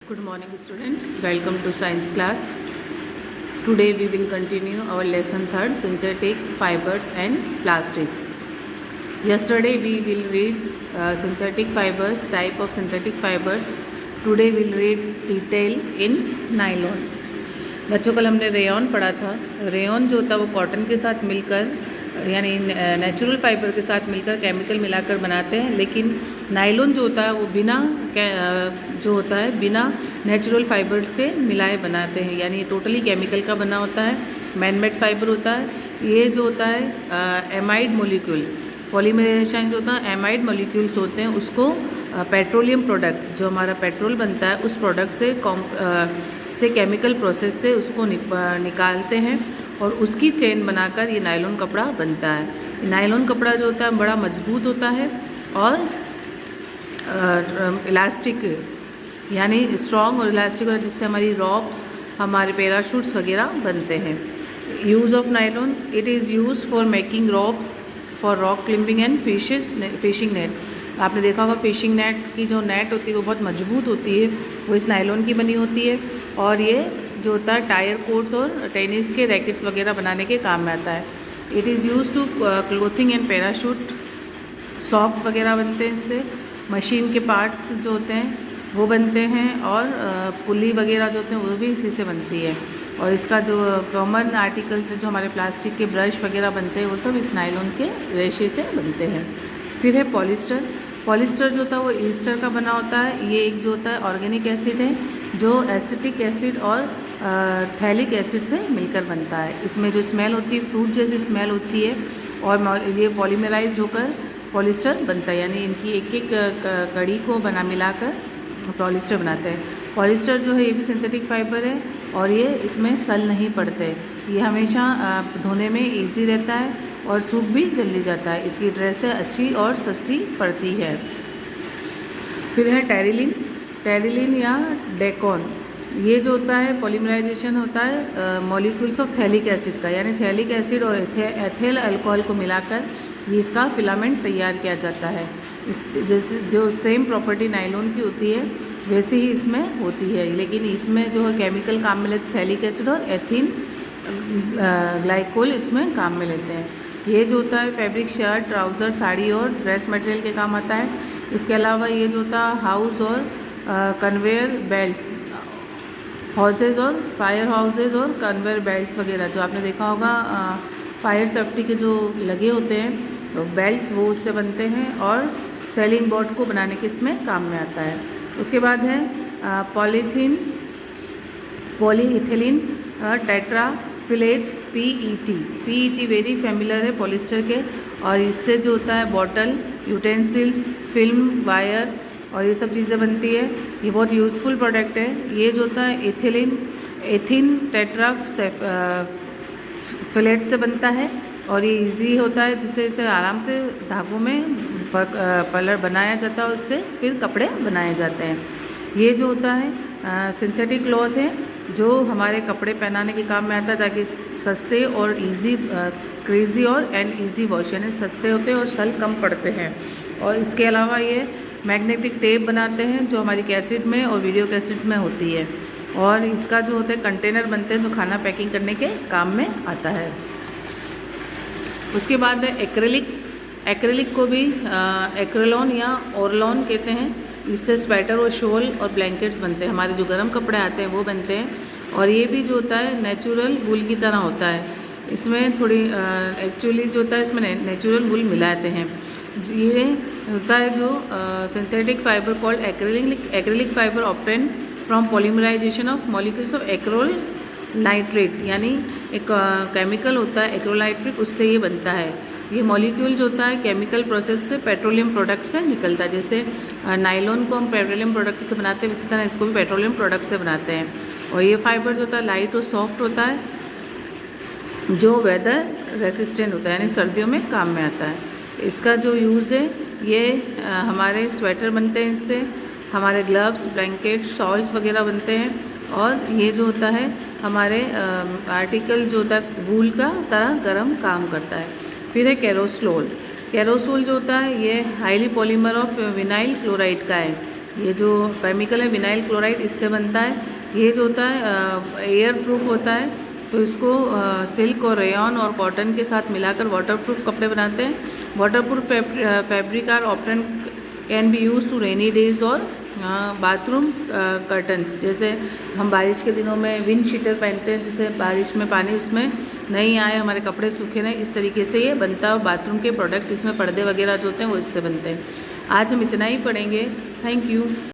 Good morning students, welcome to science class. Today we will continue our lesson 3rd, synthetic fibers and plastics. Yesterday we will read synthetic fibers, type of synthetic fibers. Today we will read detail in nylon. बच्चों कल हमने rayon पढ़ा था. Rayon जो होता है वो cotton के साथ मिलकर यानी नेचुरल फाइबर के साथ मिलकर केमिकल मिलाकर बनाते हैं, लेकिन नायलॉन जो होता है वो बिना नेचुरल फाइबर के मिलाए बनाते हैं, यानी टोटली केमिकल का बना होता है, मैनमेड फाइबर होता है. ये जो होता है एमाइड मोलिक्यूल, पॉलीमराइजेशन जो होता है एमाइड मोलिक्यूल्स होते हैं, उसको पेट्रोलियम प्रोडक्ट जो हमारा पेट्रोल बनता है उस प्रोडक्ट से केमिकल प्रोसेस से उसको निकालते हैं और उसकी चेन बनाकर ये नायलॉन कपड़ा बनता है. नायलॉन कपड़ा जो होता है बड़ा मजबूत होता है और इलास्टिक यानी स्ट्रॉन्ग और इलास्टिक होता है, जिससे हमारी रॉप्स, हमारे पैराशूट्स वगैरह बनते हैं. Use of nylon, it is use for making ropes for rock clipping and fishing net. आपने देखा होगा फिशिंग नेट की जो नेट होती है वो बहुत मजबूत होती है, वो इस नायलॉन की बनी होती है. और ये जो होता है टायर कोट्स और टेनिस के रैकेट्स वगैरह बनाने के काम में आता है. It is use to clothing and parachute, socks वगैरह बनते हैं इससे. मशीन के पार्ट्स जो होते हैं वो बनते हैं और पुली वगैरह जो होते हैं वो भी इसी से बनती है. और इसका जो कॉमन आर्टिकल्स जो हमारे प्लास्टिक के ब्रश वगैरह बनते हैं वो सब इस नायलॉन के रेशे से बनते हैं. फिर है पॉलिस्टर. पॉलिस्टर जो होता है वो ईस्टर का बना होता है. ये एक जो होता है ऑर्गेनिक एसिड है जो एसिटिक एसिड और थैलिक एसिड से मिलकर बनता है. इसमें जो स्मेल होती है फ्रूट जैसी स्मेल होती है और ये पॉलीमराइज होकर पॉलिस्टर बनता है, यानी इनकी एक एक कड़ी को मिलाकर पॉलिस्टर बनाते हैं. पॉलिस्टर जो है ये भी सिंथेटिक फाइबर है और ये इसमें सल नहीं पड़ते. ये हमेशा धोने में इजी रहता है और सूख भी जल्दी जाता है. इसकी ड्रेसें अच्छी और सस्ती पड़ती है. फिर है टेरिलिन या डेकोन. ये जो होता है पॉलीमराइजेशन होता है मॉलिक्यूल्स ऑफ थैलिक एसिड का, यानी थैलिक एसिड और एथिल अल्कोहल को मिलाकर ये इसका फिलामेंट तैयार किया जाता है. इस जैसे जो सेम प्रॉपर्टी नायलॉन की होती है वैसे ही इसमें होती है, लेकिन इसमें जो है केमिकल काम में लेते थैलिक एसिड और एथिन ग्लाइकोल इसमें काम में लेते हैं. ये जो होता है फैब्रिक, शर्ट, ट्राउज़र, साड़ी और ड्रेस मटेरियल के काम आता है. इसके अलावा ये जो होता है हाउस और कन्वेयर बेल्ट्स, हाउसेज और फायर हाउसेज और कन्वेयर बेल्ट्स वगैरह जो आपने देखा होगा फायर सेफ्टी के जो लगे होते हैं बेल्ट्स वो उससे बनते हैं और सेलिंग बोर्ड को बनाने के इसमें काम में आता है. उसके बाद है पॉलीइथिलीन टेट्राफिलेट पीईटी वेरी फेमिलर है पॉलिस्टर के. और इससे जो होता है बॉटल, यूटेंसिल्स, फिल्म, वायर और ये सब चीज़ें बनती है. ये बहुत यूज़फुल प्रोडक्ट है. ये जो होता है एथिन टेट्राफिलेट से बनता है और ये इजी होता है, जिससे इसे आराम से धागों में पलर बनाया जाता है और उससे फिर कपड़े बनाए जाते हैं. ये जो होता है सिंथेटिक क्लॉथ है जो हमारे कपड़े पहनाने के काम में आता है, ताकि सस्ते और इजी क्रेजी और इजी वॉश, यानी सस्ते होते हैं और सल कम पड़ते हैं. और इसके अलावा ये मैग्नेटिक टेप बनाते हैं जो हमारी कैसेट में और वीडियो कैसेट्स में होती है. और इसका जो होता है कंटेनर बनते हैं जो खाना पैकिंग करने के काम में आता है. उसके बाद है एक्रेलिक को भी एक्रेलॉन या ओरलॉन कहते हैं. इससे स्वेटर और शॉल और ब्लैंकेट्स बनते हैं, हमारे जो गर्म कपड़े आते हैं वो बनते हैं. और ये भी जो होता है नेचुरल वूल की तरह होता है. इसमें थोड़ी एक्चुअली जो होता है इसमें नेचुरल वूल मिलाते हैं. ये होता है जो synthetic fibre called acrylic fibre obtain from polymerization of molecules of acrol nitrate, यानी एक केमिकल होता है एक्रोलाइट्रिक, उससे ये बनता है. ये मॉलिक्यूल जो होता है केमिकल प्रोसेस से पेट्रोलियम प्रोडक्ट से निकलता है. जैसे नायलॉन को हम पेट्रोलियम प्रोडक्ट से बनाते हैं, इसी तरह इसको भी पेट्रोलियम प्रोडक्ट से बनाते हैं. और ये फाइबर जो होता है लाइट और सॉफ्ट होता है, जो वेदर रेसिस्टेंट होता है, यानी सर्दियों में काम में आता है. इसका जो यूज़ है ये हमारे स्वेटर बनते हैं इससे, हमारे ग्लव्स, ब्लैंकेट, शॉल्स वगैरह बनते हैं. और ये जो होता है हमारे आर्टिकल जो होता है वूल का तरह गर्म काम करता है. फिर है केरोसोल जो होता है ये highly polymer of vinyl chloride का है. ये जो केमिकल है विनाइल क्लोराइड, इससे बनता है। ये जो होता है एयर प्रूफ होता है, तो इसको सिल्क और रेयॉन और कॉटन के साथ मिलाकर वाटरप्रूफ कपड़े बनाते हैं। Waterproof fabric are often can be use to rainy days और बाथरूम कर्टन्स। जैसे हम बारिश के दिनों में विंड शीटर पहनते हैं, जैसे बारिश में पानी उसमें नहीं आए, हमारे कपड़े सूखे नहीं, इस तरीके से ये बनता है। और बाथरूम के प्रोडक्ट इसमें पर्दे वगैरह जो होते हैं वो इससे बनते हैं। आज हम इतना ही पढ़ेंगे। Thank you.